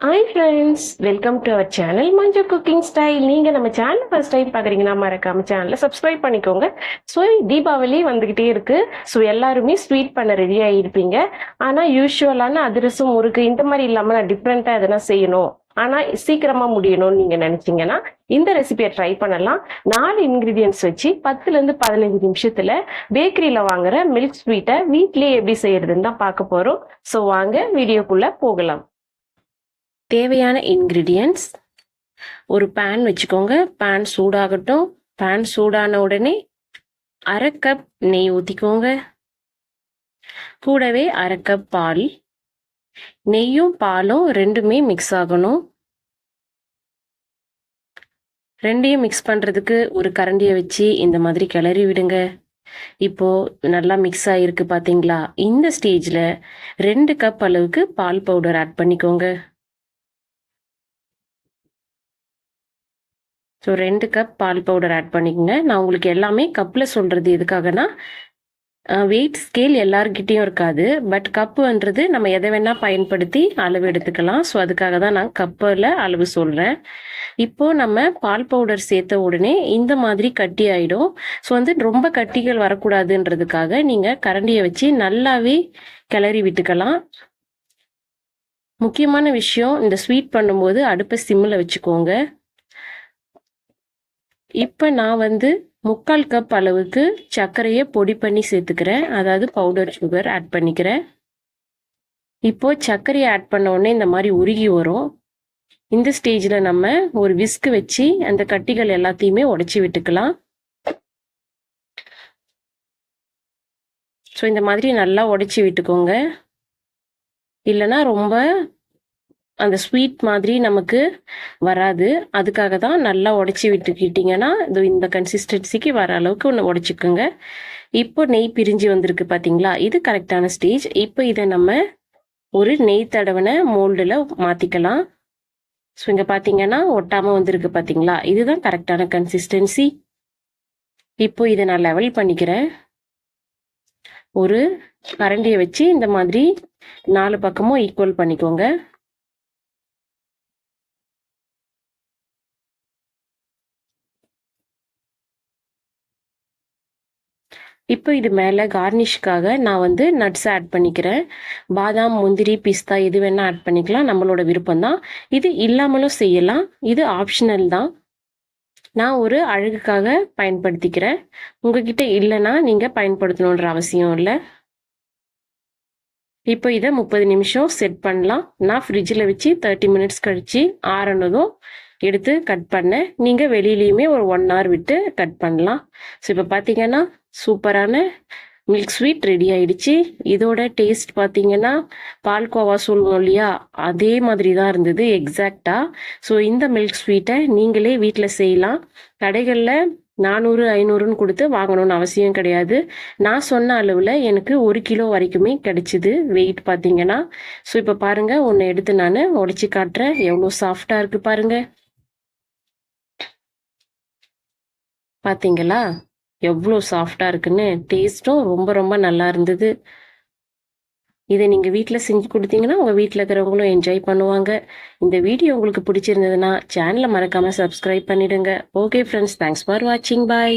Hi friends, welcome to our channel Manju cooking style. நீங்கள் நம்ம channel first time பார்க்குறீங்கன்னா மறக்காம சேனலை சப்ஸ்கிரைப் பண்ணிக்கோங்க. ஸோ தீபாவளி வந்துக்கிட்டே இருக்கு. ஸோ எல்லாருமே ஸ்வீட் பண்ண ரெடி ஆகியிருப்பீங்க. ஆனால் யூஸ்வலான அதிரசம் முறுக்கு இந்த மாதிரி இல்லாமல் நான் டிஃப்ரெண்ட்டாக எதனா செய்யணும், ஆனால் சீக்கிரமாக முடியணும்னு நீங்கள் நினச்சிங்கன்னா இந்த ரெசிபியை ட்ரை பண்ணலாம். 4 இன்க்ரீடியன்ட்ஸ் வச்சு 10லேருந்து 15 நிமிஷத்தில் பேக்கரியில் வாங்குற மில்க் ஸ்வீட்டை வீட்லேயே எப்படி செய்யறதுன்னு தான் பார்க்க போகிறோம். ஸோ வாங்க வீடியோக்குள்ளே போகலாம். தேவையான இன்க்ரீடியன்ட்ஸ்: ஒரு பேன் வச்சுக்கோங்க. பேன் சூடாகட்டும். பேன் சூடான உடனே 1/2 கப் நெய் ஊற்றிக்கோங்க. கூடவே 1/2 கப் பால். நெய்யும் பாலும் ரெண்டுமே மிக்ஸ் ஆகணும். ரெண்டையும் மிக்ஸ் பண்ணுறதுக்கு ஒரு கரண்டியை வச்சு இந்த மாதிரி கிளறி விடுங்க. இப்போ நல்லா மிக்ஸ் ஆகிருக்கு பார்த்தீங்களா? இந்த ஸ்டேஜில் 2 கப் அளவுக்கு பால் பவுடர் ஆட் பண்ணிக்கோங்க. ஸோ 2 கப் பால் பவுடர் ஆட் பண்ணிக்கோங்க. நான் உங்களுக்கு எல்லாமே கப்பில் சொல்கிறது எதுக்காகனா, வெயிட் ஸ்கேல் எல்லாருக்கிட்டேயும் இருக்காது. பட் கப்புன்றது நம்ம எதை வேணால் பயன்படுத்தி அளவு எடுத்துக்கலாம். ஸோ அதுக்காக தான் நான் கப்பில் அளவு சொல்கிறேன். இப்போது நம்ம பால் பவுடர் சேர்த்த உடனே இந்த மாதிரி கட்டி ஆகிடும். ஸோ ரொம்ப கட்டிகள் வரக்கூடாதுன்றதுக்காக நீங்கள் கரண்டியை வச்சு நல்லாவே கிளறி விட்டுக்கலாம். முக்கியமான விஷயம், இந்த ஸ்வீட் பண்ணும்போது அடுப்பை சிம்மில் வச்சுக்கோங்க. இப்போ நான் 3/4 கப் அளவுக்கு சர்க்கரையை பொடி பண்ணி சேர்த்துக்கிறேன். அதாவது பவுடர் சுகர் ஆட் பண்ணிக்கிறேன். இப்போது சர்க்கரையை ஆட் பண்ண உடனே இந்த மாதிரி உருகி வரும். இந்த ஸ்டேஜில் நம்ம ஒரு விஸ்க் வச்சு அந்த கட்டிகள் எல்லாத்தையுமே உடைச்சி விட்டுக்கலாம். ஸோ இந்த மாதிரி நல்லா உடைச்சி விட்டுக்கோங்க. இல்லைன்னா ரொம்ப அந்த ஸ்வீட் மாதிரி நமக்கு வராது. அதுக்காக தான் நல்லா உடைச்சி விட்டுக்கிட்டிங்கன்னா இந்த கன்சிஸ்டன்சிக்கு வர அளவுக்கு ஒன்று உடைச்சிக்கோங்க. இப்போ நெய் பிரிஞ்சு வந்திருக்கு பார்த்தீங்களா? இது கரெக்டான ஸ்டேஜ். இப்போ இதை நம்ம ஒரு நெய் தடவின மோல்டில் மாற்றிக்கலாம். ஸோ இங்கே பார்த்தீங்கன்னா ஒட்டாமல் வந்திருக்கு பார்த்தீங்களா? இதுதான் கரெக்டான கன்சிஸ்டன்சி. இப்போ இதை நான் லெவல் பண்ணிக்கிறேன். ஒரு கரண்டியை வச்சு இந்த மாதிரி 4 பக்கமும் ஈக்குவல் பண்ணிக்கோங்க. இப்போ இது மேலே கார்னிஷ்காக நான் நட்ஸ் ஆட் பண்ணிக்கிறேன். பாதாம், முந்திரி, பிஸ்தா எது வேணால் ஆட் பண்ணிக்கலாம். நம்மளோட விருப்பம்தான். இது இல்லாமலும் செய்யலாம். இது ஆப்ஷனல் தான். நான் ஒரு அழகுக்காக பயன்படுத்திக்கிறேன். உங்ககிட்ட இல்லைன்னா நீங்கள் பயன்படுத்தணுன்ற அவசியம் இல்லை. இப்போ இதை 30 நிமிஷம் செட் பண்ணலாம். நான் ஃப்ரிட்ஜில் வச்சு 30 மினிட்ஸ் கழித்து ஆறனதும் எடுத்து கட் பண்ணேன். நீங்கள் வெளியிலையுமே ஒரு 1 hour விட்டு கட் பண்ணலாம். ஸோ இப்போ பார்த்தீங்கன்னா சூப்பரான மில்க் ஸ்வீட் ரெடி ஆயிடுச்சு. இதோட டேஸ்ட் பார்த்தீங்கன்னா பால்கோவா சொல்லுவோம் இல்லையா, அதே மாதிரி தான் இருந்தது எக்ஸாக்டாக. ஸோ இந்த மில்க் ஸ்வீட்டை நீங்களே வீட்டில் செய்யலாம். கடைகளில் 400, 500ன்னு கொடுத்து வாங்கணும்னு அவசியம் கிடையாது. நான் சொன்ன அளவில் எனக்கு 1 கிலோ வரைக்குமே கிடைச்சிது வெயிட் பார்த்தீங்கன்னா. ஸோ இப்போ பாருங்கள், ஒன்று எடுத்து நான் உடைச்சி காட்டுறேன். எவ்வளோ சாஃப்டாக இருக்குது பாருங்கள். பார்த்தீங்களா எவ்வளோ சாஃப்டாக இருக்குன்னு? டேஸ்ட்டும் ரொம்ப ரொம்ப நல்லா இருந்தது. இதை நீங்கள் வீட்டில் செஞ்சு கொடுத்தீங்கன்னா உங்கள் வீட்டில் இருக்கிறவங்களும் என்ஜாய் பண்ணுவாங்க. இந்த வீடியோ உங்களுக்கு பிடிச்சிருந்ததுன்னா சேனலை மறக்காமல் சப்ஸ்கிரைப் பண்ணிடுங்க. ஓகே ஃப்ரெண்ட்ஸ், தேங்க்ஸ் ஃபார் வாட்சிங். பாய்.